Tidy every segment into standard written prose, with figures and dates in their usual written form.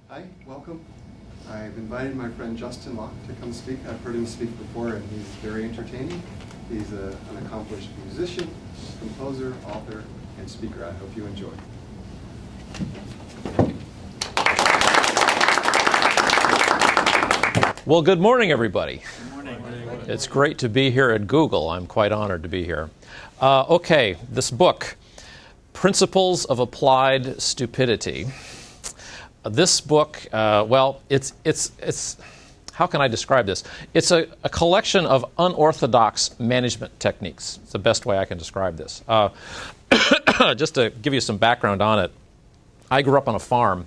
Hi, welcome. I've invited my friend Justin Locke to come speak. I've heard him speak before, and he's very entertaining. He's an accomplished musician, composer, author, and speaker. I hope you enjoy. Well, good morning, everybody. Good morning. It's great to be here at Google. I'm quite honored to be here. Okay, this book, Principles of Applied Stupidity. This book, well, it's how can I describe this? It's a collection of unorthodox management techniques. It's the best way I can describe this. Just to give you some background on it, I grew up on a farm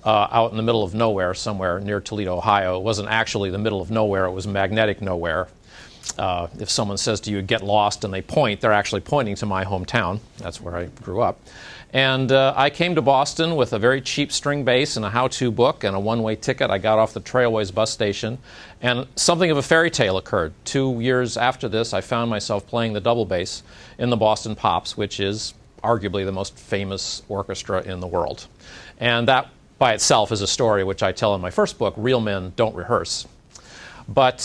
out in the middle of nowhere, somewhere near Toledo, Ohio. It wasn't actually the middle of nowhere, it was magnetic nowhere. If someone says to you, get lost, and they point, they're actually pointing to my hometown. That's where I grew up. And I came to Boston with a very cheap string bass and a how-to book and a one-way ticket. I got off the Trailways bus station, and something of a fairy tale occurred. 2 years after this, I found myself playing the double bass in the Boston Pops, which is arguably the most famous orchestra in the world. And that by itself is a story which I tell in my first book, Real Men Don't Rehearse. But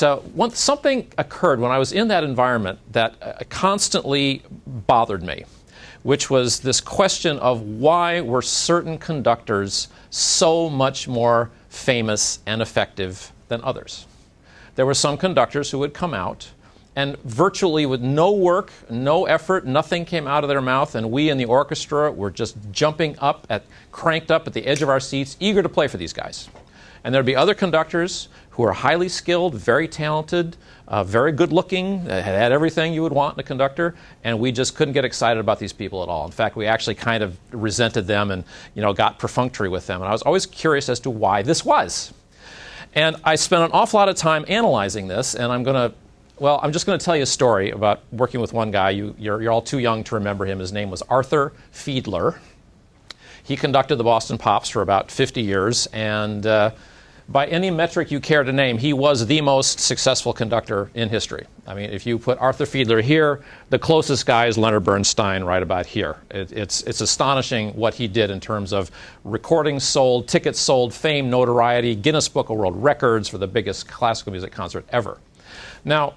something occurred when I was in that environment that constantly bothered me, which was this question of why were certain conductors so much more famous and effective than others. There were some conductors who would come out and virtually with no work, no effort, nothing came out of their mouth, and we in the orchestra were just cranked up at the edge of our seats, eager to play for these guys. And there'd be other conductors who are highly skilled, very talented, very good looking, had everything you would want in a conductor, and we just couldn't get excited about these people at all. In fact, we actually kind of resented them and got perfunctory with them. And I was always curious as to why this was. And I spent an awful lot of time analyzing this, and I'm just going to tell you a story about working with one guy. You're all too young to remember him. His name was Arthur Fiedler. He conducted the Boston Pops for about 50 years, and by any metric you care to name, he was the most successful conductor in history. I mean, if you put Arthur Fiedler here, the closest guy is Leonard Bernstein right about here. It's astonishing what he did in terms of recordings sold, tickets sold, fame, notoriety, Guinness Book of World Records for the biggest classical music concert ever. Now,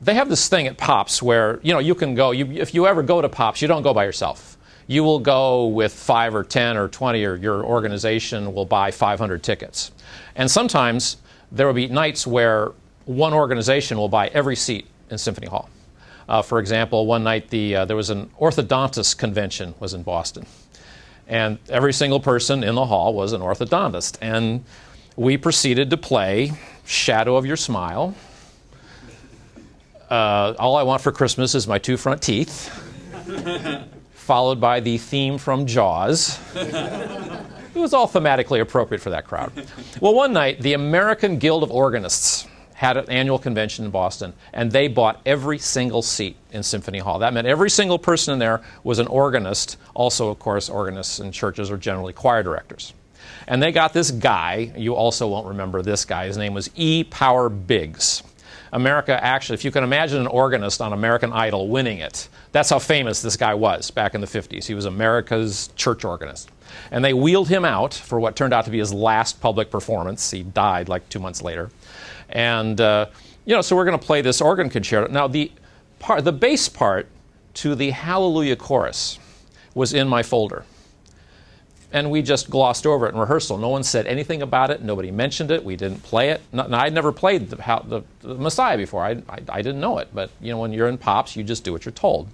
they have this thing at Pops where, you can go, if you ever go to Pops, you don't go by yourself. You will go with 5 or 10 or 20, or your organization will buy 500 tickets. And sometimes there will be nights where one organization will buy every seat in Symphony Hall. For example, one night there was an orthodontist convention was in Boston. And every single person in the hall was an orthodontist. And we proceeded to play Shadow of Your Smile. All I Want for Christmas Is My Two Front Teeth. Followed by the theme from Jaws. It was all thematically appropriate for that crowd. Well, one night, the American Guild of Organists had an annual convention in Boston, and they bought every single seat in Symphony Hall. That meant every single person in there was an organist. Also, of course, organists in churches are generally choir directors. And they got this guy. You also won't remember this guy. His name was E. Power Biggs. America actually, if you can imagine an organist on American Idol winning it, that's how famous this guy was back in the 50s. He was America's church organist. And they wheeled him out for what turned out to be his last public performance. He died like 2 months later. And, so we're going to play this organ concerto. Now, the bass part to the Hallelujah chorus was in my folder. And we just glossed over it in rehearsal. No one said anything about it. Nobody mentioned it. We didn't play it. Now, I'd never played the Messiah before. I didn't know it. But, when you're in Pops, you just do what you're told.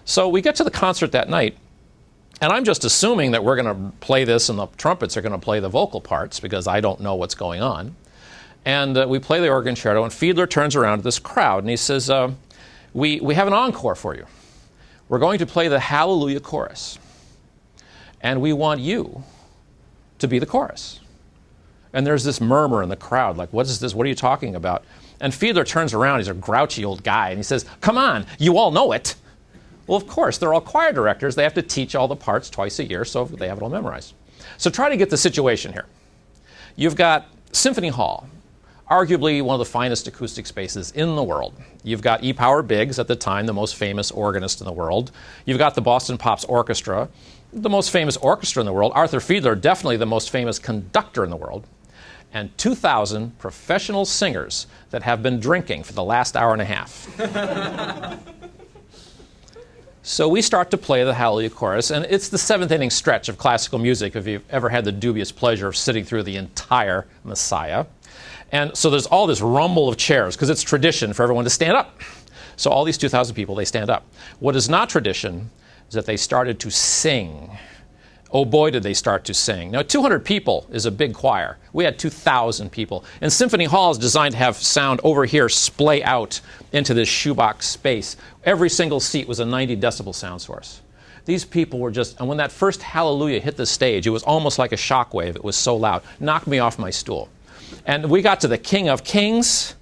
So we get to the concert that night, and I'm just assuming that we're going to play this and the trumpets are going to play the vocal parts because I don't know what's going on. And we play the organ concerto, and Fiedler turns around to this crowd, and he says, we have an encore for you. We're going to play the Hallelujah chorus. And we want you to be the chorus. And there's this murmur in the crowd, like, what is this? What are you talking about? And Fiedler turns around, he's a grouchy old guy, and he says, come on, you all know it. Well, of course, they're all choir directors. They have to teach all the parts twice a year, so they have it all memorized. So try to get the situation here. You've got Symphony Hall, arguably one of the finest acoustic spaces in the world. You've got E. Power Biggs, at the time the most famous organist in the world. You've got the Boston Pops Orchestra, the most famous orchestra in the world, Arthur Fiedler, definitely the most famous conductor in the world, and 2,000 professional singers that have been drinking for the last hour and a half. So we start to play the Hallelujah Chorus, and it's the seventh inning stretch of classical music if you've ever had the dubious pleasure of sitting through the entire Messiah. And so there's all this rumble of chairs, because it's tradition for everyone to stand up. So all these 2,000 people, they stand up. What is not tradition is that they started to sing. Oh boy, did they start to sing. Now, 200 people is a big choir. We had 2,000 people. And Symphony Hall is designed to have sound over here splay out into this shoebox space. Every single seat was a 90 decibel sound source. These people were just, and when that first Hallelujah hit the stage, it was almost like a shockwave. It was so loud. Knocked me off my stool. And we got to the King of Kings.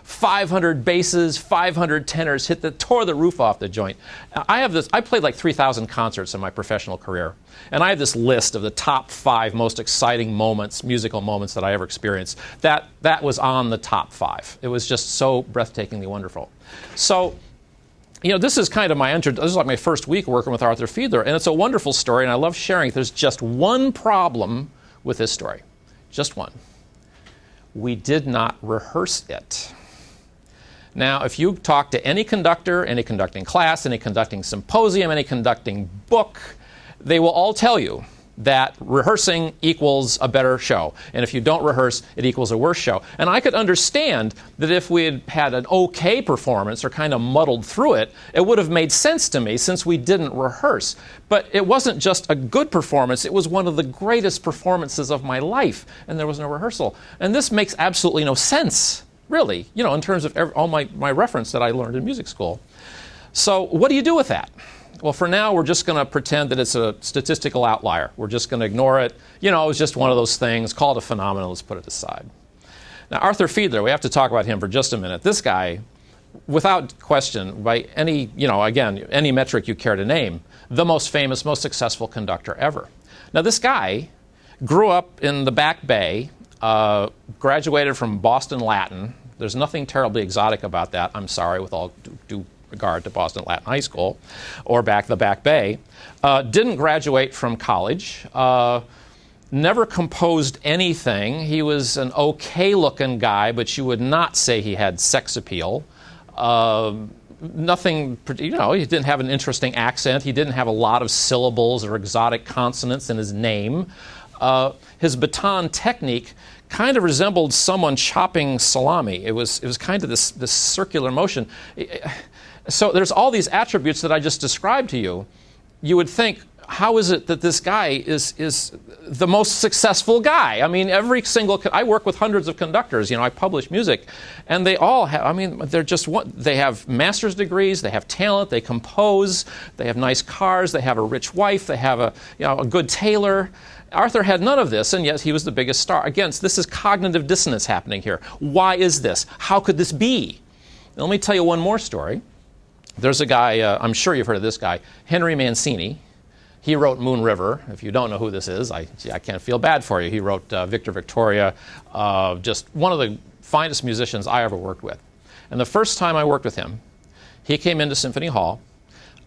500 basses, 500 tenors, tore the roof off the joint. I played like 3,000 concerts in my professional career. And I have this list of the top 5 most exciting moments, musical moments that I ever experienced. That was on the top 5. It was just so breathtakingly wonderful. So, this is kind of this is like my first week working with Arthur Fiedler, and it's a wonderful story, and I love sharing it. There's just one problem with this story. Just one. We did not rehearse it. Now, if you talk to any conductor, any conducting class, any conducting symposium, any conducting book, they will all tell you that rehearsing equals a better show. And if you don't rehearse, it equals a worse show. And I could understand that if we had had an okay performance or kind of muddled through it, it would have made sense to me since we didn't rehearse. But it wasn't just a good performance, it was one of the greatest performances of my life, and there was no rehearsal. And this makes absolutely no sense. Really, in terms of all my reference that I learned in music school. So what do you do with that? Well, for now, we're just going to pretend that it's a statistical outlier. We're just going to ignore it. It was just one of those things. Call it a phenomenon. Let's put it aside. Now, Arthur Fiedler, we have to talk about him for just a minute. This guy, without question, by any, any metric you care to name, the most famous, most successful conductor ever. Now, this guy grew up in the Back Bay, graduated from Boston Latin. There's nothing terribly exotic about that, I'm sorry, with all due regard to Boston Latin High School or the Back Bay. Didn't graduate from college. Never composed anything. He was an okay-looking guy, but you would not say he had sex appeal. Nothing, he didn't have an interesting accent. He didn't have a lot of syllables or exotic consonants in his name. His baton technique kind of resembled someone chopping salami. It was kind of this circular motion. So there's all these attributes that I just described to you. You would think, how is it that this guy is the most successful guy? I mean, I work with hundreds of conductors, I publish music, and they all have, they have master's degrees, they have talent, they compose, they have nice cars, they have a rich wife, they have a good tailor. Arthur had none of this, and yet he was the biggest star. Again, this is cognitive dissonance happening here. Why is this? How could this be? Now, let me tell you one more story. There's a guy, I'm sure you've heard of this guy, Henry Mancini. He wrote Moon River. If you don't know who this is, I can't feel bad for you. He wrote Victor Victoria, just one of the finest musicians I ever worked with. And the first time I worked with him, he came into Symphony Hall,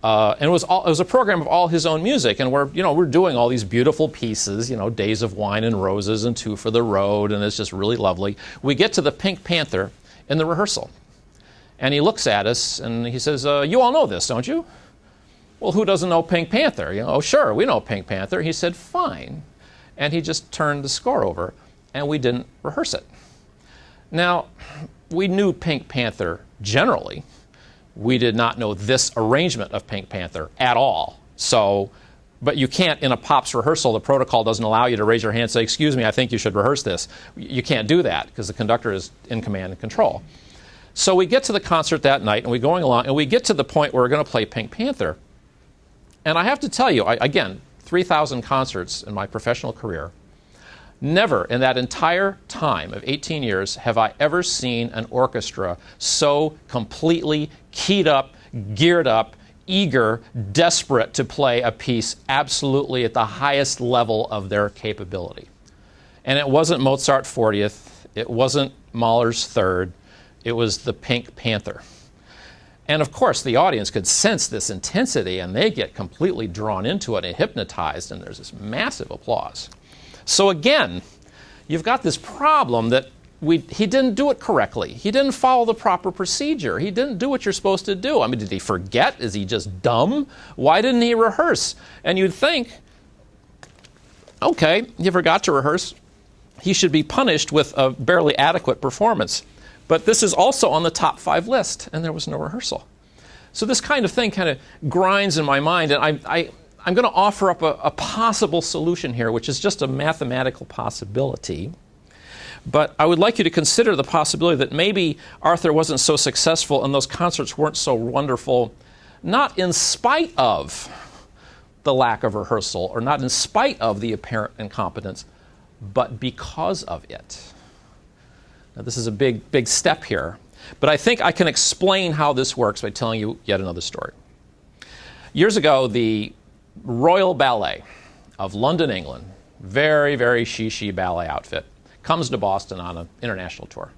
and it was a program of all his own music, and we're doing all these beautiful pieces, Days of Wine and Roses and Two for the Road, and it's just really lovely. We get to the Pink Panther in the rehearsal, and he looks at us and he says, "You all know this, don't you?" Well, who doesn't know Pink Panther? Oh, sure, we know Pink Panther. He said, "Fine," and he just turned the score over, and we didn't rehearse it. Now, we knew Pink Panther generally. We did not know this arrangement of Pink Panther at all. But you can't, in a Pops rehearsal, the protocol doesn't allow you to raise your hand and say, "Excuse me, I think you should rehearse this." You can't do that because the conductor is in command and control. So we get to the concert that night, and we're going along, and we get to the point where we're going to play Pink Panther. And I have to tell you, again, 3,000 concerts in my professional career, never in that entire time of 18 years have I ever seen an orchestra so completely keyed up, geared up, eager, desperate to play a piece absolutely at the highest level of their capability. And it wasn't Mozart 40th, it wasn't Mahler's Third, it was the Pink Panther. And of course, the audience could sense this intensity, and they get completely drawn into it and hypnotized, and there's this massive applause. So again, you've got this problem that he didn't do it correctly. He didn't follow the proper procedure. He didn't do what you're supposed to do. I mean, did he forget? Is he just dumb? Why didn't he rehearse? And you'd think, okay, he forgot to rehearse. He should be punished with a barely adequate performance. But this is also on the top 5 list, and there was no rehearsal. So this kind of thing kind of grinds in my mind, and I'm going to offer up a possible solution here, which is just a mathematical possibility. But I would like you to consider the possibility that maybe Arthur wasn't so successful and those concerts weren't so wonderful, not in spite of the lack of rehearsal, or not in spite of the apparent incompetence, but because of it. Now, this is a big step here, but I think I can explain how this works by telling you yet another story. Years ago, the Royal Ballet of London, England, very, very she ballet outfit, comes to Boston on an international tour.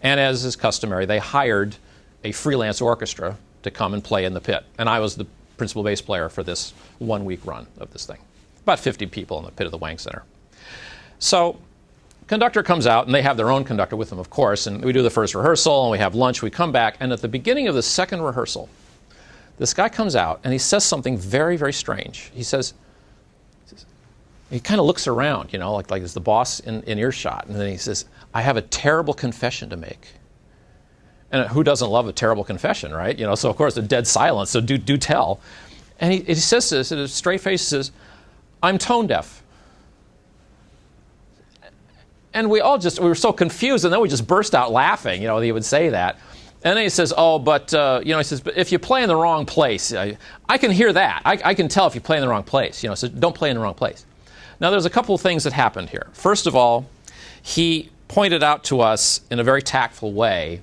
And as is customary, they hired a freelance orchestra to come and play in the pit. And I was the principal bass player for this 1-week run of this thing. About 50 people in the pit of the Wang Center. So conductor comes out, and they have their own conductor with them, of course, and we do the first rehearsal, and we have lunch, we come back, and at the beginning of the second rehearsal, this guy comes out, and he says something very, very strange. He says, he kind of looks around, like it's the boss in earshot, and then he says, I have a terrible confession to make. And who doesn't love a terrible confession, right? So of course, a dead silence, so do tell. And he says this, and his straight face says, I'm tone deaf. And we were so confused, and then we just burst out laughing, he would say that. And then he says, he says, but if you play in the wrong place, I can hear that. I can tell if you play in the wrong place, so don't play in the wrong place. Now, there's a couple of things that happened here. First of all, he pointed out to us in a very tactful way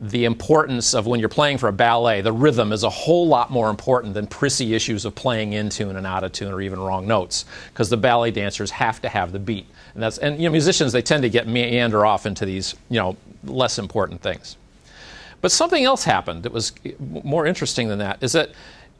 the importance of when you're playing for a ballet, the rhythm is a whole lot more important than prissy issues of playing in tune and out of tune or even wrong notes, because the ballet dancers have to have the beat. And musicians, they tend to meander off into these, less important things. But something else happened that was more interesting than that, is that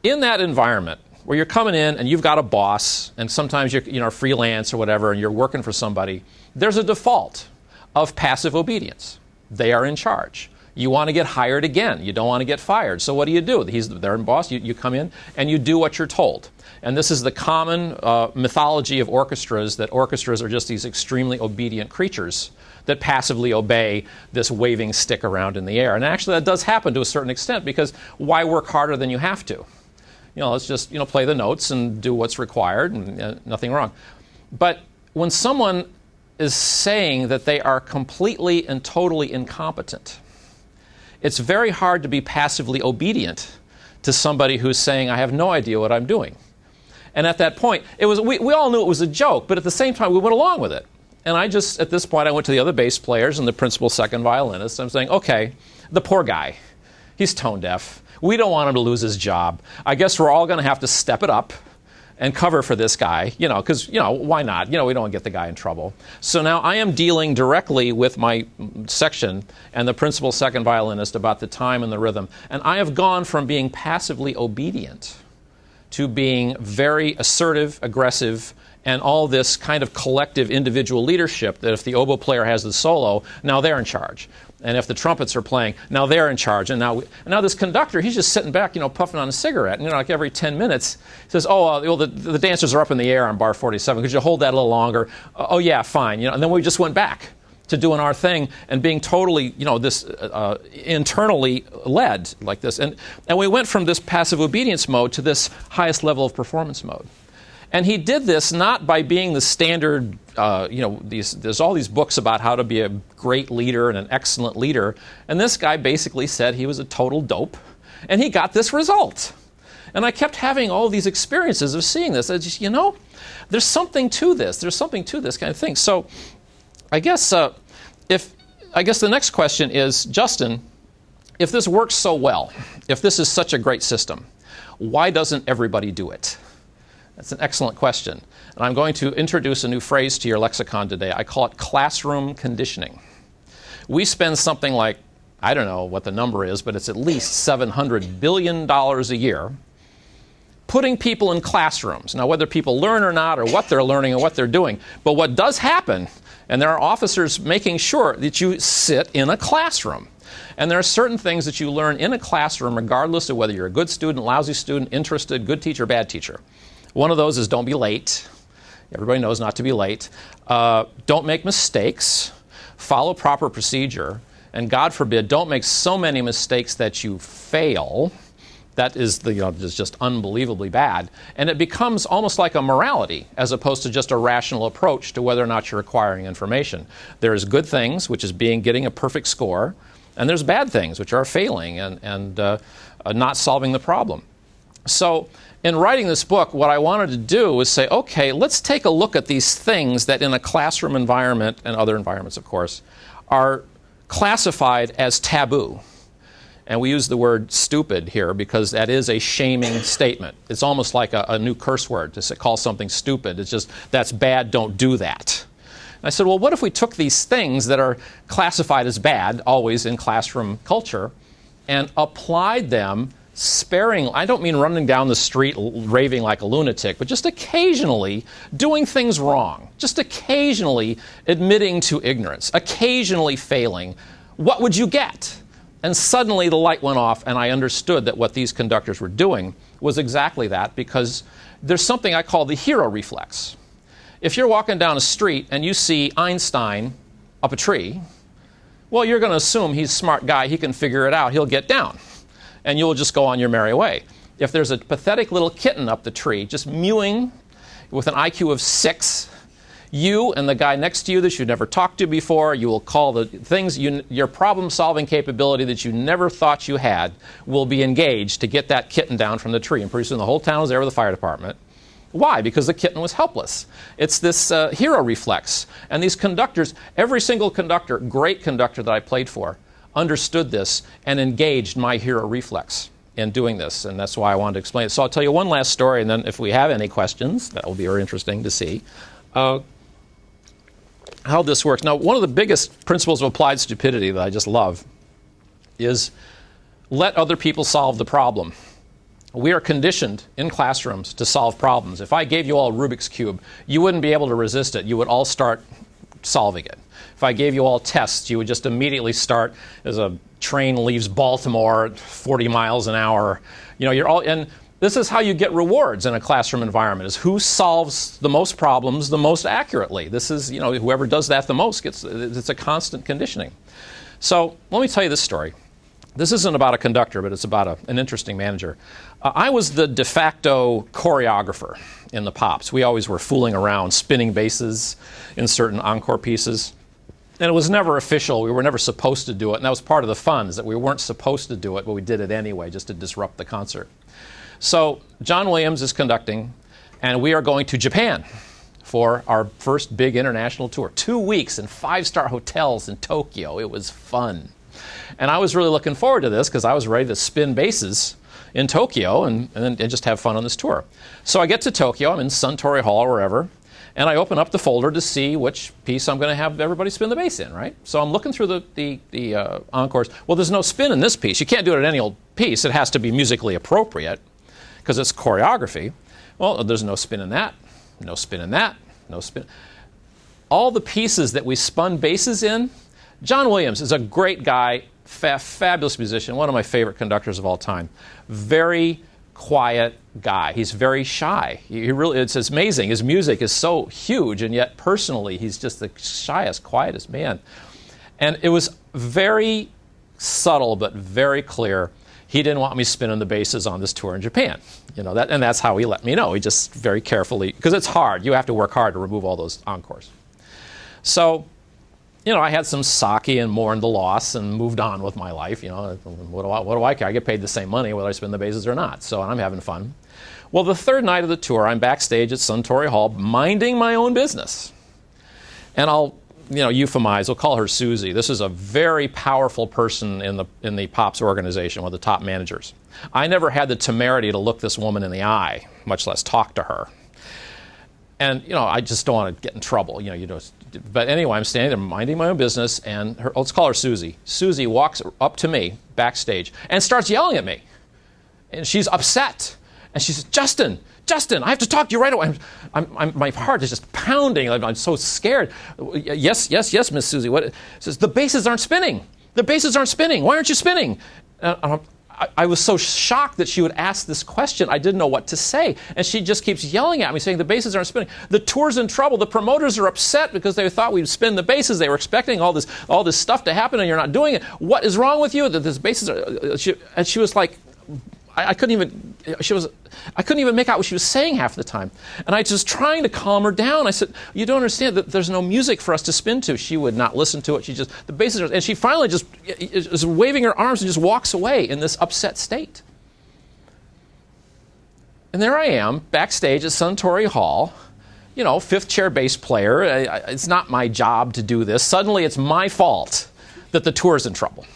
in that environment, where you're coming in and you've got a boss, and sometimes you're freelance or whatever, and you're working for somebody, there's a default of passive obedience. They are in charge. You want to get hired again. You don't want to get fired. So what do? They're in boss. You come in and you do what you're told. And this is the common mythology of orchestras, that orchestras are just these extremely obedient creatures that passively obey this waving stick around in the air. And actually that does happen to a certain extent, because why work harder than you have to? Let's just play the notes and do what's required, and nothing wrong. But when someone is saying that they are completely and totally incompetent, it's very hard to be passively obedient to somebody who's saying, I have no idea what I'm doing. And at that point, we all knew it was a joke, but at the same time, we went along with it. And at this point, I went to the other bass players and the principal second violinist. I'm saying, okay, the poor guy, he's tone deaf. We don't want him to lose his job. I guess we're all going to have to step it up and cover for this guy, because, why not? We don't want to get the guy in trouble. So now I am dealing directly with my section and the principal second violinist about the time and the rhythm. And I have gone from being passively obedient to being very assertive, aggressive, and all this kind of collective individual leadership, that if the oboe player has the solo, now they're in charge. And if the trumpets are playing, now they're in charge. And now this conductor, he's just sitting back, puffing on a cigarette. And like every 10 minutes, he says, the dancers are up in the air on bar 47. Could you hold that a little longer? Oh, yeah, fine. And then we just went back to doing our thing and being totally, this internally led like this. And we went from this passive obedience mode to this highest level of performance mode. And he did this not by being the standard, there's all these books about how to be a great leader and an excellent leader. And this guy basically said he was a total dope, and he got this result. And I kept having all these experiences of seeing this. I just, there's something to this. There's something to this kind of thing. So I guess the next question is, Justin, if this works so well, if this is such a great system, why doesn't everybody do it? That's an excellent question. And I'm going to introduce a new phrase to your lexicon today. I call it classroom conditioning. We spend something like I don't know what the number is, but it's at least $700 billion a year, putting people in classrooms. Now, whether people learn or not, or what they're learning or what they're doing, but what does happen, and there are officers making sure that you sit in a classroom. And there are certain things that you learn in a classroom regardless of whether you're a good student, lousy student, interested, good teacher, bad teacher. One of those is don't be late. Everybody knows not to be late. Don't make mistakes. Follow proper procedure. And God forbid, don't make so many mistakes that you fail. That is just unbelievably bad. And it becomes almost like a morality as opposed to just a rational approach to whether or not you're acquiring information. There's good things, which is getting a perfect score, and there's bad things, which are failing and not solving the problem. So in writing this book, what I wanted to do was say, okay, let's take a look at these things that in a classroom environment, and other environments, of course, are classified as taboo. And we use the word stupid here because that is a shaming statement. It's almost like a new curse word to call something stupid. It's just, that's bad, don't do that. And I said, well, what if we took these things that are classified as bad, always in classroom culture, and applied them sparingly. I don't mean running down the street raving like a lunatic, but just occasionally doing things wrong, just occasionally admitting to ignorance, occasionally failing. What would you get? And suddenly the light went off, and I understood that what these conductors were doing was exactly that, because there's something I call the hero reflex. If you're walking down a street and you see Einstein up a tree, well, you're going to assume he's a smart guy, he can figure it out, he'll get down, and you'll just go on your merry way. If there's a pathetic little kitten up the tree just mewing with an IQ of 6, you and the guy next to you that you've never talked to before, you will call the things, your problem-solving capability that you never thought you had will be engaged to get that kitten down from the tree. And pretty soon the whole town is there with the fire department. Why? Because the kitten was helpless. It's this hero reflex. And these conductors, every single conductor, great conductor that I played for, understood this and engaged my hero reflex in doing this. And that's why I wanted to explain it. So I'll tell you one last story, and then if we have any questions, that will be very interesting to see how this works. Now, one of the biggest principles of applied stupidity that I just love is let other people solve the problem. We are conditioned in classrooms to solve problems. If I gave you all a Rubik's Cube, you wouldn't be able to resist it. You would all start solving it. If I gave you all tests, you would just immediately start as a train leaves Baltimore at 40 miles an hour. You're all, and this is how you get rewards in a classroom environment, is who solves the most problems the most accurately. This is, whoever does that the most gets, it's a constant conditioning. So let me tell you this story. This isn't about a conductor, but it's about an interesting manager. I was the de facto choreographer in the Pops. We always were fooling around, spinning basses in certain encore pieces. And it was never official. We were never supposed to do it. And that was part of the fun, is that we weren't supposed to do it, but we did it anyway, just to disrupt the concert. So John Williams is conducting, and we are going to Japan for our first big international tour. 2 weeks in 5-star hotels in Tokyo. It was fun. And I was really looking forward to this because I was ready to spin basses in Tokyo and just have fun on this tour. So I get to Tokyo, I'm in Suntory Hall or wherever, and I open up the folder to see which piece I'm going to have everybody spin the bass in, right? So I'm looking through the encores. Well, there's no spin in this piece. You can't do it at any old piece. It has to be musically appropriate because it's choreography. Well, there's no spin in that, no spin in that, no spin. All the pieces that we spun basses in, John Williams is a great guy, fabulous musician, one of my favorite conductors of all time. Very quiet guy. He's very shy. It's amazing. His music is so huge, and yet personally, he's just the shyest, quietest man. And it was very subtle, but very clear. He didn't want me spinning the basses on this tour in Japan. And that's how he let me know. He just very carefully, because it's hard. You have to work hard to remove all those encores. So, I had some sake and mourned the loss and moved on with my life. What do I care? I get paid the same money whether I spin the basses or not. So I'm having fun. Well, the third night of the tour, I'm backstage at Suntory Hall minding my own business. And I'll, euphemize. We'll call her Susie. This is a very powerful person in the Pops organization, one of the top managers. I never had the temerity to look this woman in the eye, much less talk to her. And, I just don't want to get in trouble. But anyway, I'm standing there minding my own business, and let's call her Susie. Susie walks up to me backstage and starts yelling at me. And she's upset. And she says, Justin, I have to talk to you right away. My heart is just pounding. I'm so scared. Yes, Miss Susie. What? She says, the bases aren't spinning. The bases aren't spinning. Why aren't you spinning? I was so shocked that she would ask this question. I didn't know what to say. And she just keeps yelling at me, saying the bases aren't spinning. The tour's in trouble. The promoters are upset because they thought we'd spin the bases. They were expecting all this stuff to happen, and you're not doing it. What is wrong with you? That these bases are... And she was like... I couldn't even make out what she was saying half the time. And I was just trying to calm her down. I said, you don't understand that there's no music for us to spin to. She would not listen to it. The bases are, and she finally just is waving her arms and just walks away in this upset state. And there I am, backstage at Suntory Hall, fifth chair bass player. It's not my job to do this. Suddenly it's my fault that the tour's in trouble.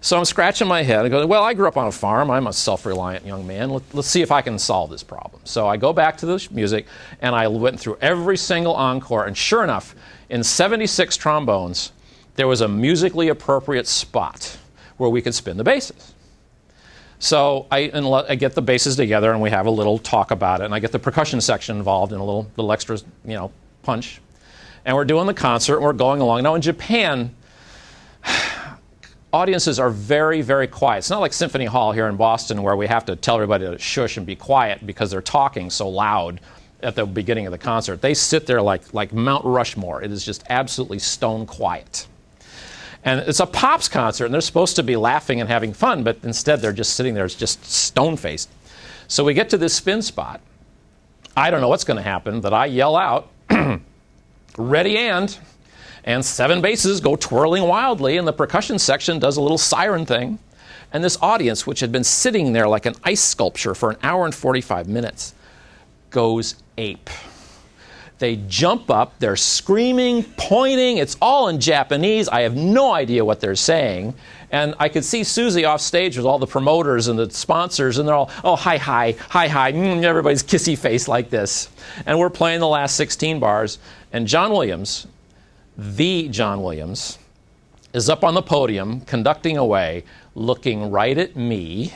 So I'm scratching my head. I go, well, I grew up on a farm. I'm a self-reliant young man. Let's see if I can solve this problem. So I go back to the music, and I went through every single encore. And sure enough, in 76 trombones, there was a musically appropriate spot where we could spin the basses. So I get the basses together, and we have a little talk about it. And I get the percussion section involved in a little extra, punch. And we're doing the concert, and we're going along. Now, in Japan... audiences are very, very quiet. It's not like Symphony Hall here in Boston where we have to tell everybody to shush and be quiet because they're talking so loud at the beginning of the concert. They sit there like Mount Rushmore. It is just absolutely stone quiet. And it's a Pops concert, and they're supposed to be laughing and having fun, but instead they're just sitting there just stone-faced. So we get to this spin spot. I don't know what's going to happen, but I yell out, ready and 7 basses go twirling wildly, and the percussion section does a little siren thing. And this audience, which had been sitting there like an ice sculpture for an hour and 45 minutes, goes ape. They jump up, they're screaming, pointing, it's all in Japanese. I have no idea what they're saying. And I could see Susie off stage with all the promoters and the sponsors, and they're all, oh, hi, everybody's kissy face like this. And we're playing the last 16 bars, and John Williams, the John Williams, is up on the podium conducting away, looking right at me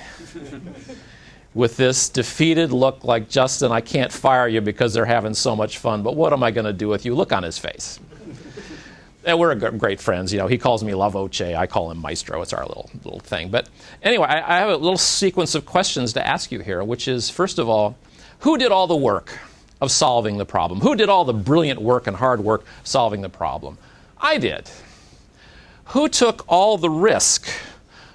with this defeated look like, Justin, I can't fire you because they're having so much fun, but what am I going to do with you? Look on his face. And we're great friends. He calls me La Voce. I call him Maestro. It's our little thing. But anyway, I have a little sequence of questions to ask you here, which is, first of all, who did all the work of solving the problem? Who did all the brilliant work and hard work solving the problem? I did. Who took all the risk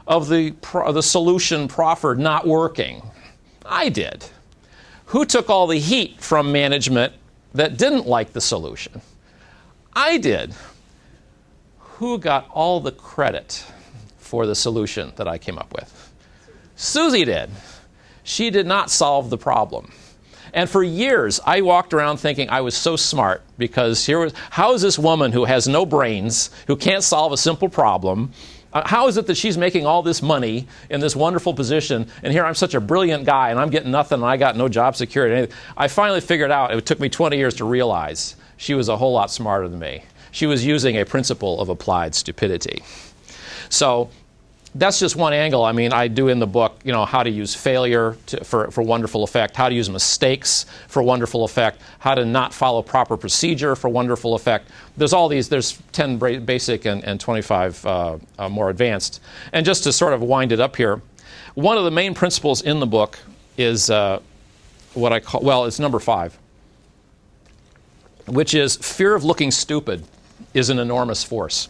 of the solution proffered not working? I did. Who took all the heat from management that didn't like the solution? I did. Who got all the credit for the solution that I came up with? Susie did. She did not solve the problem. And for years, I walked around thinking I was so smart because how is this woman who has no brains, who can't solve a simple problem, how is it that she's making all this money in this wonderful position, and here I'm such a brilliant guy, and I'm getting nothing, and I got no job security. I finally figured out, it took me 20 years to realize, she was a whole lot smarter than me. She was using a principle of applied stupidity. So that's just one angle. I mean, I do in the book, how to use failure for wonderful effect, how to use mistakes for wonderful effect, how to not follow proper procedure for wonderful effect. There's 10 basic and 25 more advanced. And just to sort of wind it up here, one of the main principles in the book is what I call, it's number 5, which is fear of looking stupid is an enormous force.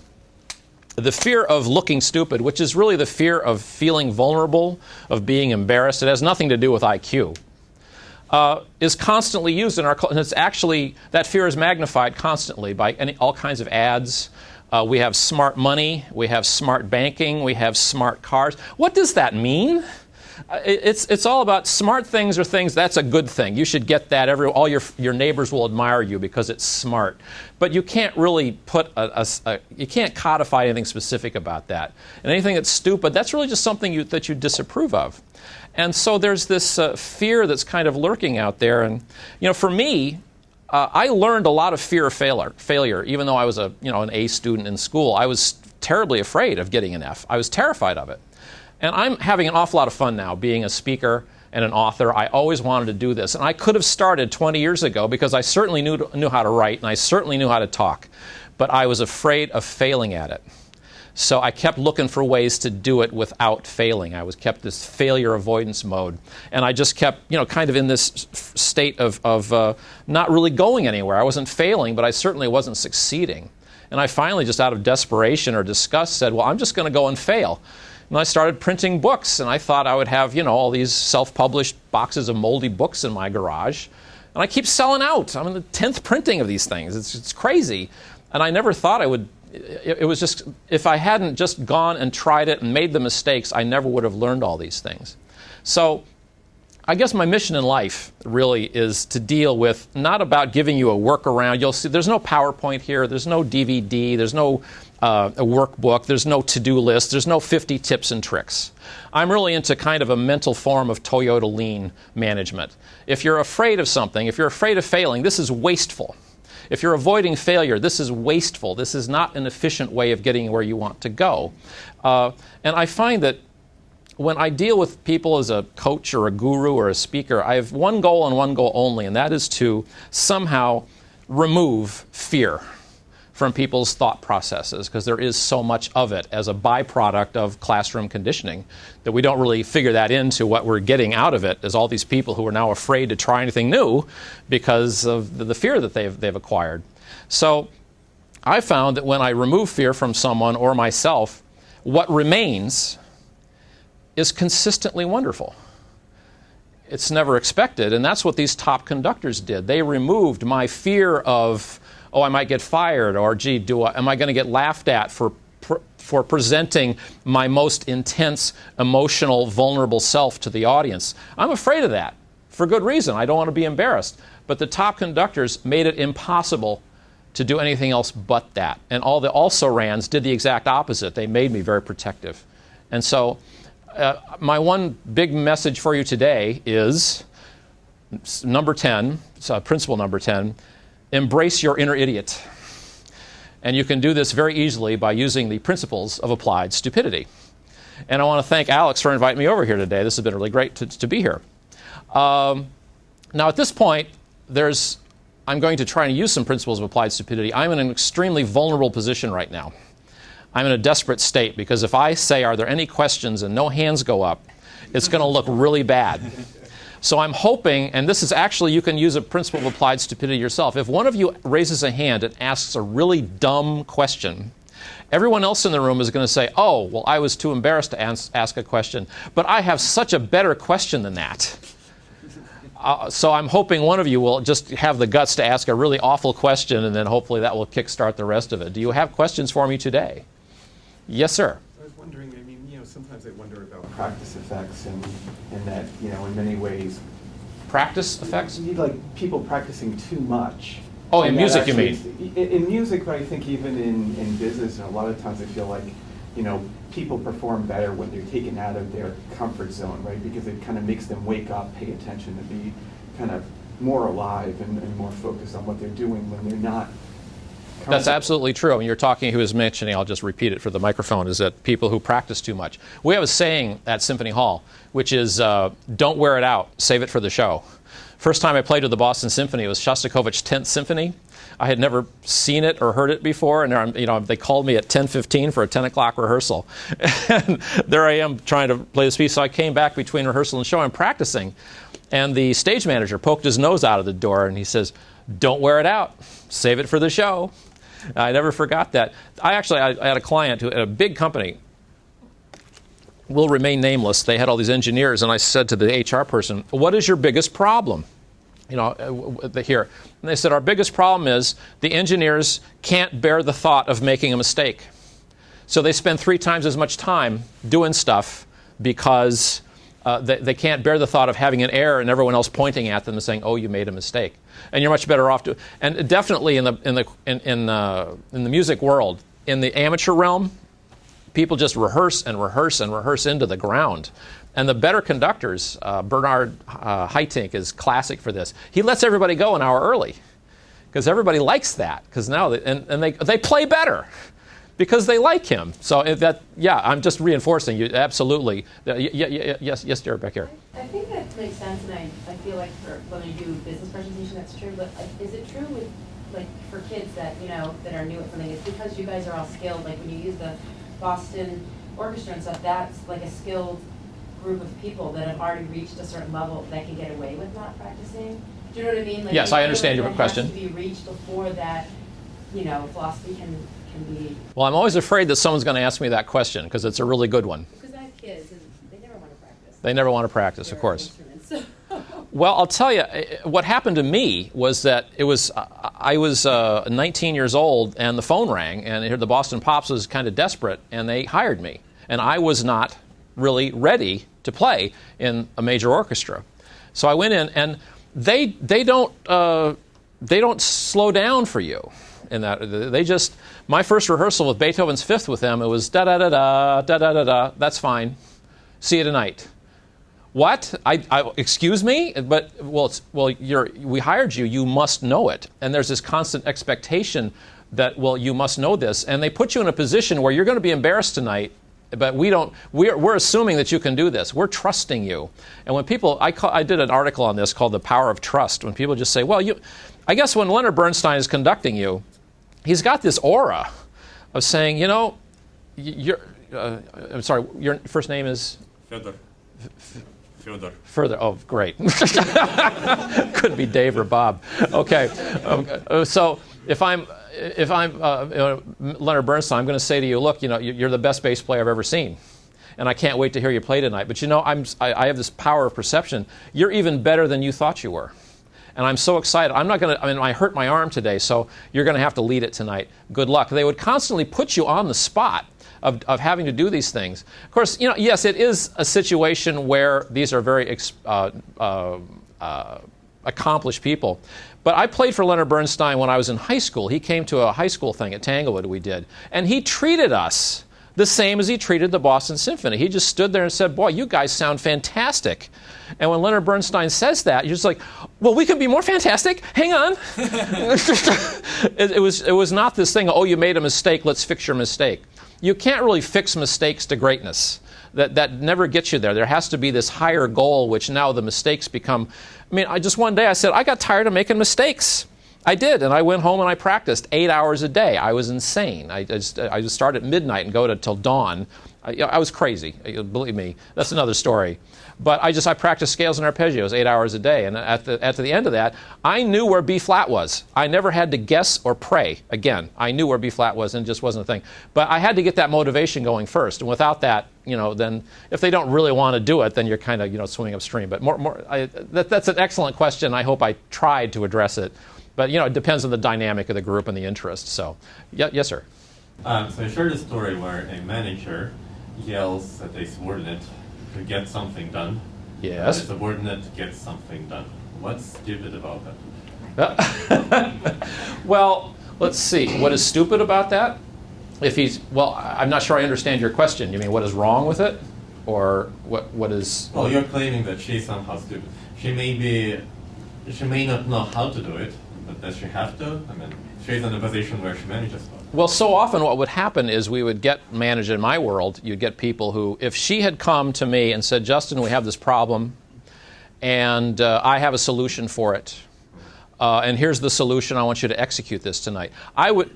The fear of looking stupid, which is really the fear of feeling vulnerable, of being embarrassed, it has nothing to do with IQ, is constantly used in our culture. And it's actually, that fear is magnified constantly by all kinds of ads. We have smart money, we have smart banking, we have smart cars. What does that mean? It's all about smart things are things, that's a good thing. You should get that. All your neighbors will admire you because it's smart. But you can't really you can't codify anything specific about that. And anything that's stupid, that's really just something that you disapprove of. And so there's this fear that's kind of lurking out there. And, for me, I learned a lot of fear of failure. Even though I was an A student in school, I was terribly afraid of getting an F. I was terrified of it. And I'm having an awful lot of fun now being a speaker and an author. I always wanted to do this. And I could have started 20 years ago because I certainly knew how to write and I certainly knew how to talk. But I was afraid of failing at it. So I kept looking for ways to do it without failing. I was kept this failure avoidance mode. And I just kept, kind of in this state of not really going anywhere. I wasn't failing, but I certainly wasn't succeeding. And I finally, just out of desperation or disgust, said, well, I'm just going to go and fail. And I started printing books, and I thought I would have, all these self-published boxes of moldy books in my garage. And I keep selling out. I'm in the 10th printing of these things. It's crazy. And I never thought I would. It was just, if I hadn't just gone and tried it and made the mistakes, I never would have learned all these things. So I guess my mission in life really is to deal with, not about giving you a workaround. You'll see there's no PowerPoint here, there's no DVD, there's no a workbook, there's no to-do list, there's no 50 tips and tricks. I'm really into kind of a mental form of Toyota lean management. If you're afraid of something, if you're afraid of failing, this is wasteful. If you're avoiding failure, this is wasteful. This is not an efficient way of getting where you want to go. And I find that when I deal with people as a coach or a guru or a speaker, I have one goal and one goal only, and that is to somehow remove fear from people's thought processes, because there is so much of it as a byproduct of classroom conditioning that we don't really figure that into what we're getting out of it, as all these people who are now afraid to try anything new because of the fear that they've acquired. So I found that when I remove fear from someone or myself, what remains is consistently wonderful. It's never expected, and that's what these top conductors did. They removed my fear of, I might get fired, or gee, am I going to get laughed at for presenting my most intense, emotional, vulnerable self to the audience. I'm afraid of that, for good reason. I don't want to be embarrassed. But the top conductors made it impossible to do anything else but that. And all the also-rans did the exact opposite. They made me very protective. And so my one big message for you today is number 10, principle number 10, embrace your inner idiot. And you can do this very easily by using the principles of applied stupidity. And I want to thank Alex for inviting me over here today. This has been really great to be here. Now at this point, I'm going to try and use some principles of applied stupidity. I'm in an extremely vulnerable position right now. I'm in a desperate state because if I say, are there any questions, and no hands go up, it's going to look really bad. So I'm hoping, and this is actually, you can use a principle of applied stupidity yourself. If one of you raises a hand and asks a really dumb question, everyone else in the room is going to say, oh, well, I was too embarrassed to ask a question, but I have such a better question than that. So I'm hoping one of you will just have the guts to ask a really awful question, and then hopefully that will kickstart the rest of it. Do you have questions for me today? Yes, sir. I was wondering, sometimes I wonder about practice effects and that, in many ways. Practice effects? You need, like, people practicing too much. Oh, in music, you mean? In music, but I think even in business, and a lot of times I feel like, people perform better when they're taken out of their comfort zone, right? Because it kind of makes them wake up, pay attention, and be kind of more alive and more focused on what they're doing when they're not. That's absolutely true. I mean, you're talking, who was mentioning, I'll just repeat it for the microphone, is that people who practice too much. We have a saying at Symphony Hall, which is, don't wear it out, save it for the show. First time I played with the Boston Symphony, it was Shostakovich's 10th Symphony. I had never seen it or heard it before, and they called me at 10:15 for a 10 o'clock rehearsal. And there I am trying to play this piece, so I came back between rehearsal and show, I'm practicing. And the stage manager poked his nose out of the door, and he says, don't wear it out, save it for the show. I never forgot that. I had a client who, at a big company, will remain nameless. They had all these engineers, and I said to the HR person, what is your biggest problem? Here. And they said, our biggest problem is the engineers can't bear the thought of making a mistake. So they spend 3 times as much time doing stuff because they can't bear the thought of having an error and everyone else pointing at them and saying, oh, you made a mistake. And you're much better off and definitely in the music world, in the amateur realm, people just rehearse and rehearse and rehearse into the ground. And the better conductors, Bernard Haitink is classic for this. He lets everybody go an hour early. because everybody likes that. Because now they play better because they like him. So I'm just reinforcing you absolutely. Yes, Jared, back here. I think that makes sense, and I feel like when I do business presentation, that's true. But is it true with for kids that that are new at something? It's because you guys are all skilled. Like when you use the Boston Orchestra and stuff, that's like a skilled group of people that have already reached a certain level that can get away with not practicing. Do you know what I mean? Yes, I understand your question. It has to be reached before that, philosophy can be. Well, I'm always afraid that someone's going to ask me that question because it's a really good one. Because I have kids and they never want to practice. They never want to practice, of course. Well, I'll tell you, what happened to me was that I was 19 years old and the phone rang and the Boston Pops was kind of desperate and they hired me. And I was not really ready to play in a major orchestra. So I went in and they don't slow down for you. In that my first rehearsal with Beethoven's Fifth with them, it was da da da da da da da da. That's fine. See you tonight. What? Excuse me? But we hired you. You must know it. And there's this constant expectation that you must know this. And they put you in a position where you're going to be embarrassed tonight. But we're assuming that you can do this. We're trusting you. And when people, I did an article on this called The Power of Trust. When people just say, I guess when Leonard Bernstein is conducting you, he's got this aura of saying, I'm sorry, your first name is? Further. Oh, great. Could be Dave or Bob. Okay. So if I'm Leonard Bernstein, I'm going to say to you, look, you're the best bass player I've ever seen, and I can't wait to hear you play tonight. But I have this power of perception. You're even better than you thought you were, and I'm so excited. I hurt my arm today, so you're going to have to lead it tonight. Good luck. They would constantly put you on the spot of having to do these things. Of course, yes, it is a situation where these are very accomplished people. But I played for Leonard Bernstein when I was in high school. He came to a high school thing at Tanglewood we did, and he treated us the same as he treated the Boston Symphony. He just stood there and said, boy, you guys sound fantastic. And when Leonard Bernstein says that, you're just like, well, we could be more fantastic. Hang on. It was not this thing, you made a mistake, let's fix your mistake. You can't really fix mistakes to greatness. That never gets you there. There has to be this higher goal, which now the mistakes become. One day I said, I got tired of making mistakes. I did, and I went home and I practiced 8 hours a day. I was insane. I just start at midnight and go till dawn. I was crazy. Believe me, that's another story. But I practiced scales and arpeggios 8 hours a day, and at the end of that, I knew where B flat was. I never had to guess or pray again. I knew where B flat was, and it just wasn't a thing. But I had to get that motivation going first, and without that, then if they don't really want to do it, then you're kind of swimming upstream. But that's an excellent question. I hope I tried to address it. But it depends on the dynamic of the group and the interest. So, yes, sir. So I shared a story where a manager yells at a subordinate to get something done. Yes. The subordinate gets something done. What's stupid about that? Well, let's see. What is stupid about that? I'm not sure I understand your question. You mean what is wrong with it? Or what is... Well, you're claiming that she's somehow stupid. She may not know how to do it, but does she have to? She's in a position where she manages stuff. Well, so often what would happen is we would manage in my world, you'd get people who, if she had come to me and said, Justin, we have this problem, and I have a solution for it, and here's the solution, I want you to execute this tonight.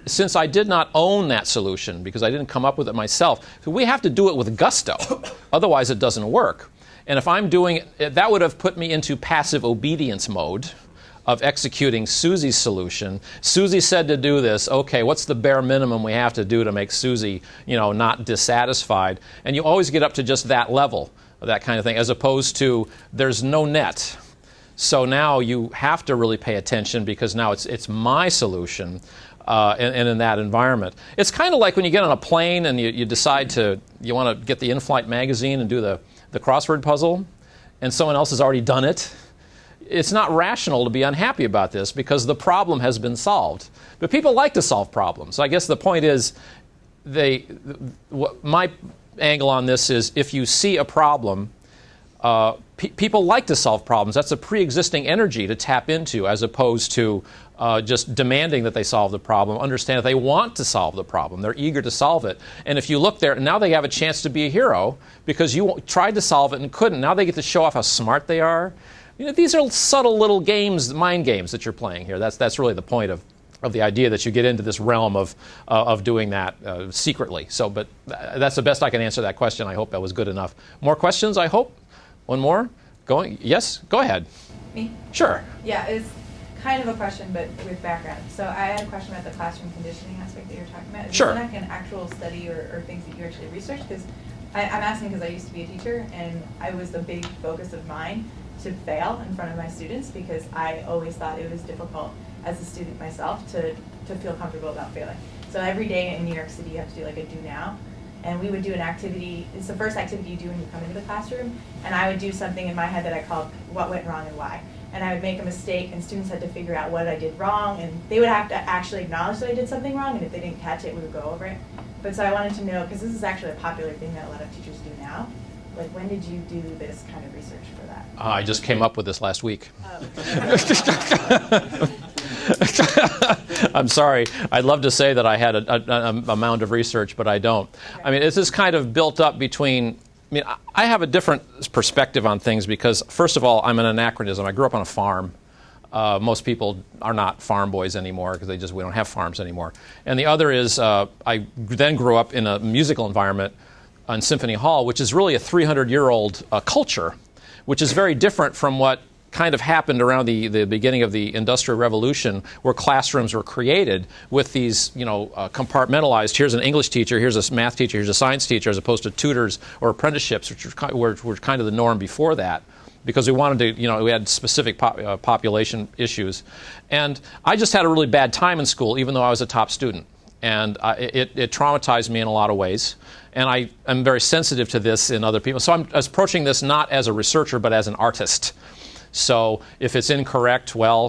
Since I did not own that solution, because I didn't come up with it myself, we have to do it with gusto, otherwise it doesn't work. And if I'm doing it, that would have put me into passive obedience mode of executing Susie's solution. Susie said to do this. Okay, what's the bare minimum we have to do to make Susie, not dissatisfied? And you always get up to just that level, that kind of thing, as opposed to there's no net. So now you have to really pay attention because now it's my solution, and in that environment. It's kind of like when you get on a plane and you decide you want to get the in-flight magazine and do the crossword puzzle, and someone else has already done it. It's not rational to be unhappy about this because the problem has been solved. But people like to solve problems. So I guess the point is, my angle on this is if you see a problem, People like to solve problems. That's a pre-existing energy to tap into, as opposed to just demanding that they solve the problem. Understand that they want to solve the problem. They're eager to solve it. And if you look there, now they have a chance to be a hero because you tried to solve it and couldn't. Now they get to show off how smart they are. These are subtle little games, mind games that you're playing here. That's really the point of the idea, that you get into this realm of doing that secretly. So, but that's the best I can answer that question. I hope that was good enough. More questions, I hope? One more? Going? Yes? Go ahead. Me? Sure. Yeah, it's kind of a question, but with background. So I had a question about the classroom conditioning aspect that you're talking about. Is Sure. this like an actual study or things that you actually researched? Because I'm asking because I used to be a teacher, and I was the big focus of mine to fail in front of my students, because I always thought it was difficult as a student myself to feel comfortable about failing. So every day in New York City you have to do like a do now. And we would do an activity. It's the first activity you do when you come into the classroom. And I would do something in my head that I called what went wrong and why. And I would make a mistake, and students had to figure out what I did wrong, and they would have to actually acknowledge that I did something wrong, and if they didn't catch it, we would go over it. But so I wanted to know, because this is actually a popular thing that a lot of teachers do now, like when did you do this kind of research for that? I just came up with this last week. I'm sorry. I'd love to say that I had an amount of research, but I don't. Okay. I mean, it's just kind of built up between. I mean, I have a different perspective on things because, first of all, I'm an anachronism. I grew up on a farm. Most people are not farm boys anymore because we don't have farms anymore. And the other is I then grew up in a musical environment on Symphony Hall, which is really a 300-year-old culture, which is very different from what kind of happened around the beginning of the Industrial Revolution, where classrooms were created with these, compartmentalized. Here's an English teacher, here's a math teacher, here's a science teacher, as opposed to tutors or apprenticeships, which were kind of the norm before that, because we wanted to, we had specific population issues. And I just had a really bad time in school, even though I was a top student. And it traumatized me in a lot of ways. And I am very sensitive to this in other people. So I'm approaching this not as a researcher, but as an artist. So if it's incorrect, well,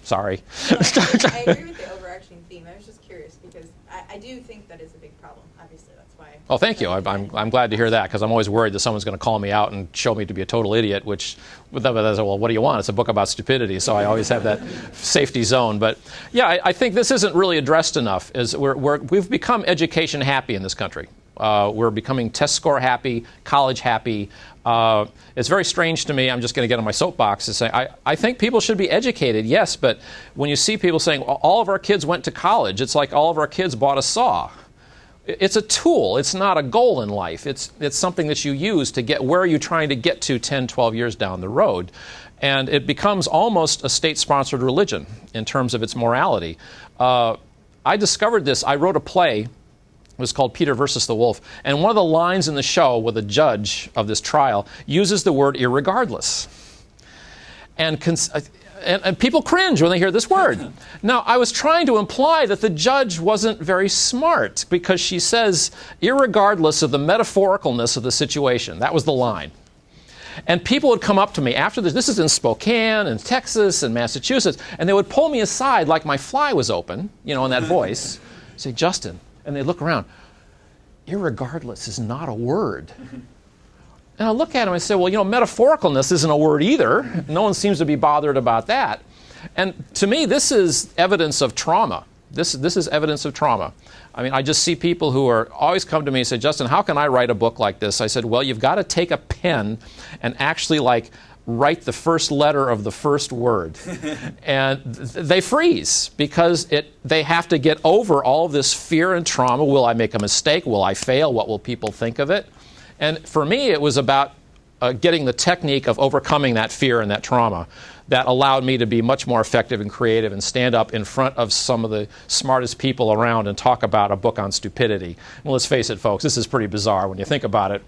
sorry. No, I agree with the overarching theme. I was just curious because I do think that is a big problem. Obviously, that's why. Oh, thank you. I'm glad to hear that, because I'm always worried that someone's going to call me out and show me to be a total idiot, which, well, what do you want? It's a book about stupidity, so I always have that safety zone. But yeah, I think this isn't really addressed enough. We've become education happy in this country. We're becoming test score happy, college happy. It's very strange to me. I'm just going to get on my soapbox and say I think people should be educated, yes, but when you see people saying all of our kids went to college, it's like all of our kids bought a saw. It's a tool. It's not a goal in life. It's something that you use to get where you're trying to get to 10, 12 years down the road. And it becomes almost a state-sponsored religion in terms of its morality. I discovered this. I wrote a play. It was called Peter versus the Wolf. And one of the lines in the show with the judge of this trial uses the word irregardless. And people cringe when they hear this word. Now, I was trying to imply that the judge wasn't very smart, because she says, irregardless of the metaphoricalness of the situation. That was the line. And people would come up to me after this. This is in Spokane and Texas and Massachusetts. And they would pull me aside like my fly was open, in that voice. Say, Justin. And they look around. Irregardless is not a word. And I look at them and I say, well, metaphoricalness isn't a word either. No one seems to be bothered about that. And to me, this is evidence of trauma. This is evidence of trauma. I mean, I just see people who are always come to me and say, Justin, how can I write a book like this? I said, well, you've got to take a pen and actually write the first letter of the first word. And they freeze because they have to get over all this fear and trauma. Will I make a mistake? Will I fail? What will people think of it? And for me, it was about getting the technique of overcoming that fear and that trauma that allowed me to be much more effective and creative and stand up in front of some of the smartest people around and talk about a book on stupidity. Well, let's face it, folks, this is pretty bizarre when you think about it.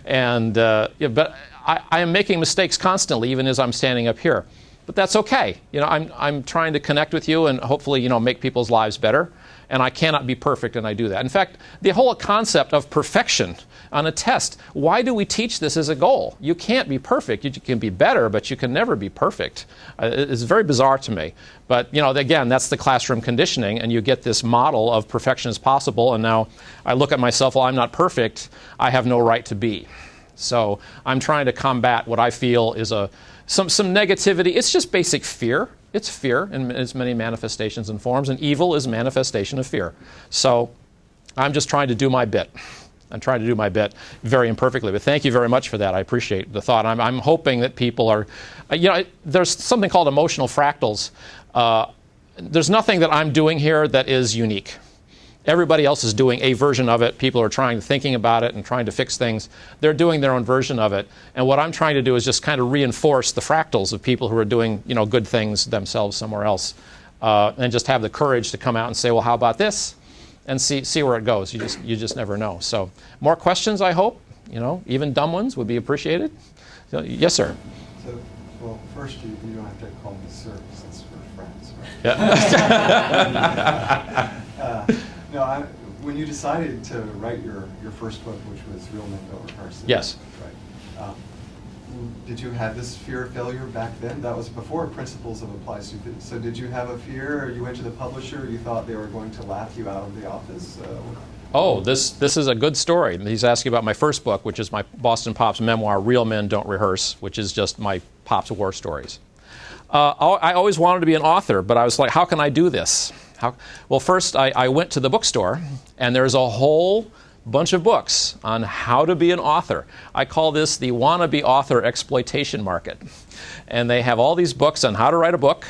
And but I am making mistakes constantly, even as I'm standing up here. But that's okay. I'm trying to connect with you and hopefully, make people's lives better. And I cannot be perfect, and I do that. In fact, the whole concept of perfection on a test, why do we teach this as a goal? You can't be perfect. You can be better, but you can never be perfect. It's very bizarre to me. But, again, that's the classroom conditioning, and you get this model of perfection as possible. And now I look at myself, well, I'm not perfect. I have no right to be. So I'm trying to combat what I feel is some negativity. It's just basic fear. It's fear in its many manifestations and forms, and evil is a manifestation of fear. So I'm just trying to do my bit. I'm trying to do my bit very imperfectly, but thank you very much for that. I appreciate the thought. I'm hoping that people are, there's something called emotional fractals. There's nothing that I'm doing here that is unique. Everybody else is doing a version of it. People are thinking about it and trying to fix things. They're doing their own version of it. And what I'm trying to do is just kind of reinforce the fractals of people who are doing, good things themselves somewhere else, and just have the courage to come out and say, well, how about this? And see where it goes. You just never know. So more questions, I hope. Even dumb ones would be appreciated. So, yes, sir. So, well, first you don't have to call me sir since we're friends, right? Yeah. No, when you decided to write your first book, which was Real Men Don't Rehearse. Yes. Right. Did you have this fear of failure back then? That was before Principles of Applied Stupidity. So did you have a fear, or you went to the publisher, you thought they were going to laugh you out of the office? Oh, this is a good story. He's asking about my first book, which is my Boston Pops memoir, Real Men Don't Rehearse, which is just my Pops war stories. I always wanted to be an author, but I was like, how can I do this? Well, first I went to the bookstore, and there's a whole bunch of books on how to be an author. I call this the wannabe author exploitation market. And they have all these books on how to write a book,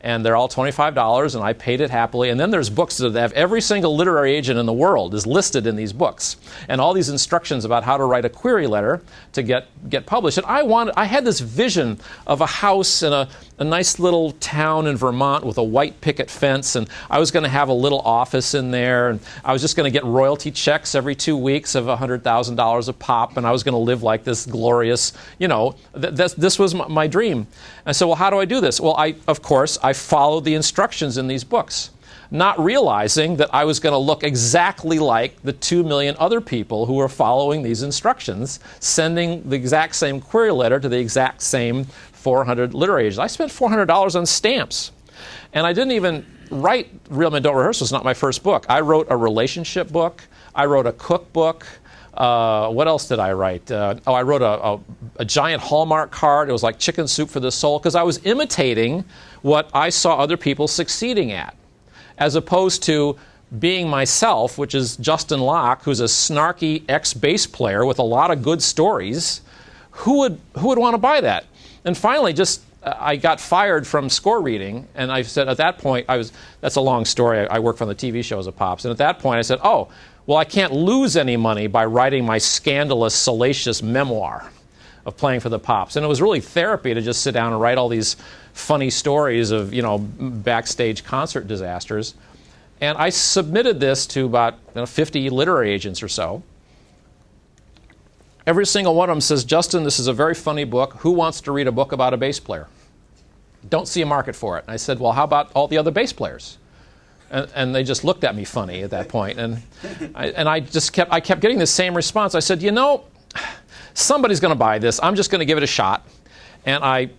and they're all $25, and I paid it happily. And then there's books that have every single literary agent in the world is listed in these books, and all these instructions about how to write a query letter to get published. And I had this vision of a house in a nice little town in Vermont with a white picket fence, and I was going to have a little office in there, and I was just going to get royalty checks every 2 weeks of $100,000 a pop, and I was going to live like this glorious, this was my dream. And so, well, how do I do this? Well, of course, I followed the instructions in these books, not realizing that I was going to look exactly like the 2 million other people who were following these instructions, sending the exact same query letter to the exact same 400 literary agents. I spent $400 on stamps. And I didn't even write Real Men Don't Rehearse. Was not my first book. I wrote a relationship book. I wrote a cookbook. What else did I write? I wrote a giant Hallmark card. It was like chicken soup for the soul, because I was imitating what I saw other people succeeding at, as opposed to being myself, which is Justin Locke, who's a snarky ex-bass player with a lot of good stories. Who would want to buy that? And finally, I got fired from score reading, and I said at that point, that's a long story. I worked on the TV shows of Pops, and at that point I said, oh, well, I can't lose any money by writing my scandalous, salacious memoir of playing for the Pops. And it was really therapy to just sit down and write all these funny stories of, backstage concert disasters. And I submitted this to about 50 literary agents or so. Every single one of them says, Justin, this is a very funny book. Who wants to read a book about a bass player? Don't see a market for it. And I said, well, how about all the other bass players? And they just looked at me funny at that point. And I kept getting the same response. I said, somebody's going to buy this. I'm just going to give it a shot. And I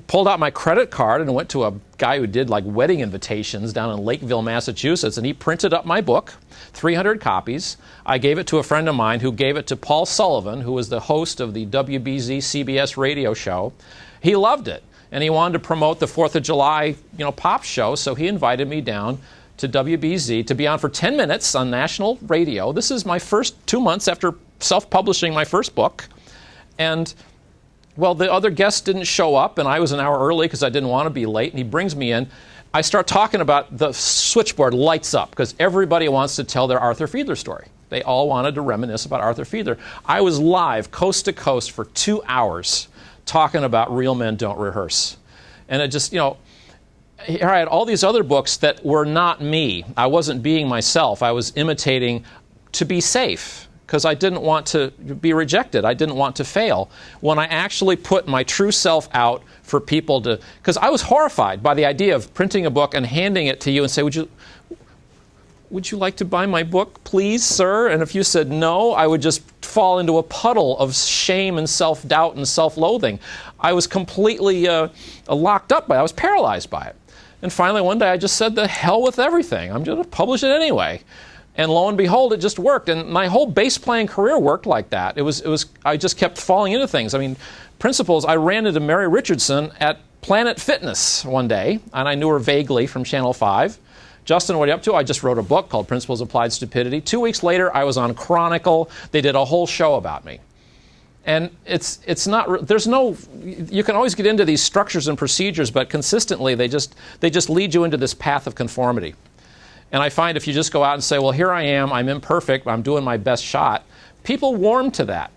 pulled out my credit card and went to a guy who did like wedding invitations down in Lakeville, Massachusetts, and he printed up my book, 300 copies. I gave it to a friend of mine who gave it to Paul Sullivan, who was the host of the WBZ CBS radio show. He loved it, and he wanted to promote the 4th of July, pop show, so he invited me down to WBZ to be on for 10 minutes on national radio. This is my first 2 months after self-publishing my first book. And well, the other guests didn't show up, and I was an hour early because I didn't want to be late, and he brings me in. I start talking about the switchboard lights up because everybody wants to tell their Arthur Fiedler story. They all wanted to reminisce about Arthur Fiedler. I was live, coast to coast, for 2 hours talking about Real Men Don't Rehearse. And it just, here I had all these other books that were not me. I wasn't being myself. I was imitating to be safe, because I didn't want to be rejected. I didn't want to fail. When I actually put my true self out for people to, because I was horrified by the idea of printing a book and handing it to you and say, would you like to buy my book, please, sir? And if you said no, I would just fall into a puddle of shame and self-doubt and self-loathing. I was completely locked up by it. I was paralyzed by it. And finally, one day I just said, the hell with everything. I'm going to publish it anyway. And lo and behold, it just worked. And my whole bass playing career worked like that. I just kept falling into things. I mean, Principles, I ran into Mary Richardson at Planet Fitness one day, and I knew her vaguely from Channel 5. Justin, what are you up to? I just wrote a book called Principles of Applied Stupidity. 2 weeks later, I was on Chronicle. They did a whole show about me. And it's not, there's no, you can always get into these structures and procedures, but consistently they just lead you into this path of conformity. And I find if you just go out and say, well, here I am, I'm imperfect, I'm doing my best shot, people warm to that.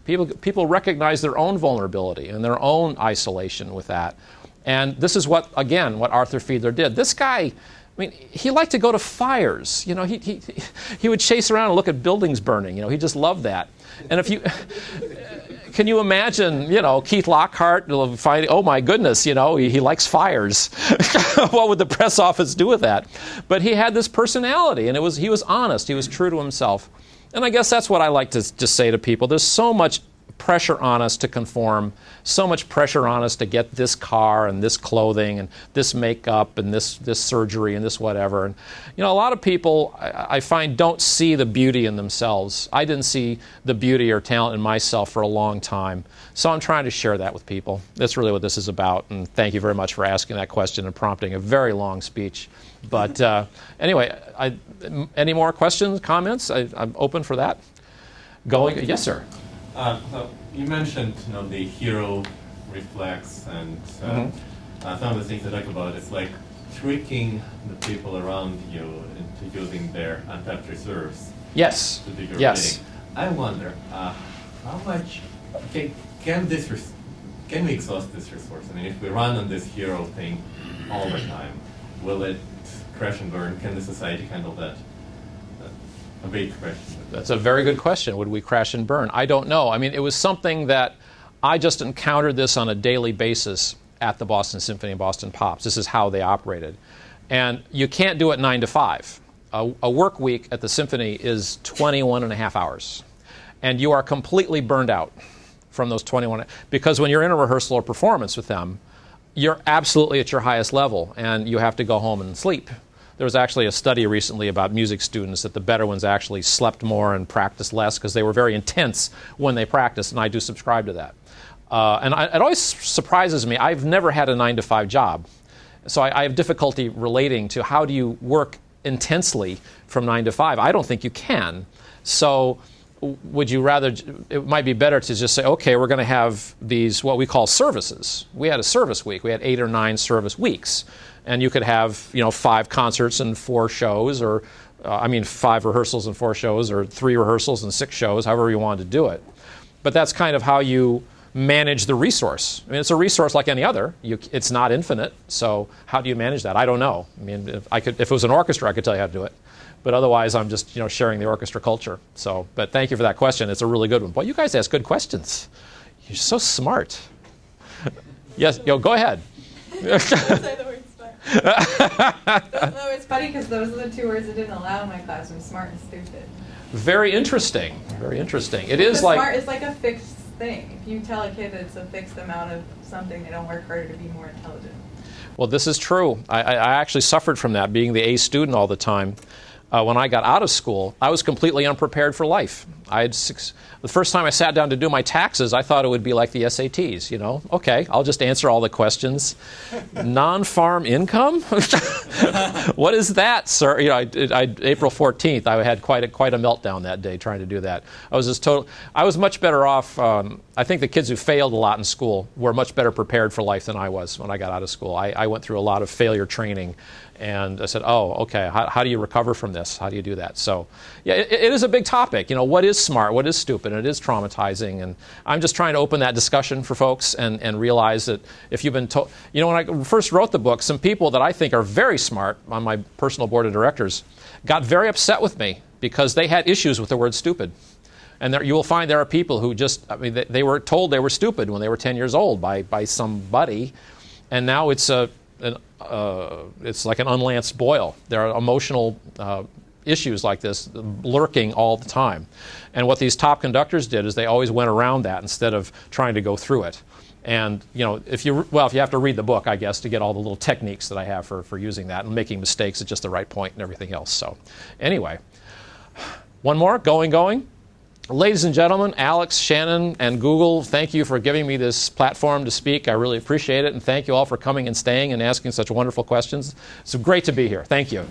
People recognize their own vulnerability and their own isolation with that. And this is what Arthur Fiedler did. This guy, I mean, he liked to go to fires. You know, he would chase around and look at buildings burning. You know, he just loved that. And if you, can you imagine, you know, Keith Lockhart finding, oh my goodness, you know, he likes fires. What would the press office do with that? But he had this personality, and he was honest. He was true to himself. And I guess that's what I like to just say to people. There's so much pressure on us to conform, so much pressure on us to get this car and this clothing and this makeup and this surgery and this whatever. And you know, a lot of people I find don't see the beauty in themselves. I didn't see the beauty or talent in myself for a long time. So I'm trying to share that with people. That's really what this is about. And thank you very much for asking that question and prompting a very long speech. But anyway, any more questions, comments? I'm open for that. Going, yes, sir. So you mentioned, you know, the hero reflex and some of the things I talk about. It's like tricking the people around you into using their untapped reserves. Yes. To do your Yes. bidding. I wonder how much can we exhaust this resource? I mean, if we run on this hero thing all the time, will it crash and burn? Can the society handle that? A big question. That's a very good question. Would we crash and burn? I don't know. I mean, it was something that I just encountered this on a daily basis at the Boston Symphony and Boston Pops. This is how they operated. And you can't do it 9 to 5. A work week at the Symphony is 21 and a half hours. And you are completely burned out from those 21. Because when you're in a rehearsal or performance with them, you're absolutely at your highest level, and you have to go home and sleep. There was actually a study recently about music students that the better ones actually slept more and practiced less because they were very intense when they practiced, and I do subscribe to that. It always surprises me. I've never had a 9 to 5 job, so I have difficulty relating to how do you work intensely from 9 to 5. I don't think you can. So would you rather, it might be better to just say, okay, we're going to have these, what we call services. We had a service week. We had 8 or 9 service weeks. And you could have, you know, 5 concerts and 4 shows, or 5 rehearsals and 4 shows, or 3 rehearsals and 6 shows, however you wanted to do it. But that's kind of how you manage the resource. I mean, it's a resource like any other. It's not infinite. So how do you manage that? I don't know. I mean, if it was an orchestra, I could tell you how to do it. But otherwise, I'm just, you know, sharing the orchestra culture. So, but thank you for that question. It's a really good one. Boy, you guys ask good questions. You're so smart. Yes, go ahead. Don't say the word smart. No, it's funny because those are the 2 words I didn't allow in my classroom: smart and stupid. Very interesting. Very interesting. It is Because like smart is like a fixed thing. If you tell a kid it's a fixed amount of something, they don't work harder to be more intelligent. Well, this is true. I actually suffered from that, being the A student all the time. When I got out of school, I was completely unprepared for life. The first time I sat down to do my taxes, I thought it would be like the SATs, you know. Okay, I'll just answer all the questions. Non-farm income? What is that, sir? You know, April 14th, I had quite a meltdown that day trying to do that. I was much better off. I think the kids who failed a lot in school were much better prepared for life than I was when I got out of school. I went through a lot of failure training. And I said, oh, okay, how do you recover from this? How do you do that? So, yeah, it is a big topic. You know, what is smart? What is stupid? And it is traumatizing. And I'm just trying to open that discussion for folks and realize that if you've been told, you know, when I first wrote the book, some people that I think are very smart on my personal board of directors got very upset with me because they had issues with the word stupid. And you will find there are people who just, I mean, they were told they were stupid when they were 10 years old by somebody. And now it's like an unlanced boil. There are emotional issues like this lurking all the time. And what these top conductors did is they always went around that instead of trying to go through it. And, you know, if you have to read the book, I guess, to get all the little techniques that I have for using that and making mistakes at just the right point and everything else. So, anyway. One more, going. Ladies and gentlemen, Alex, Shannon, and Google, thank you for giving me this platform to speak. I really appreciate it, and thank you all for coming and staying and asking such wonderful questions. It's great to be here. Thank you.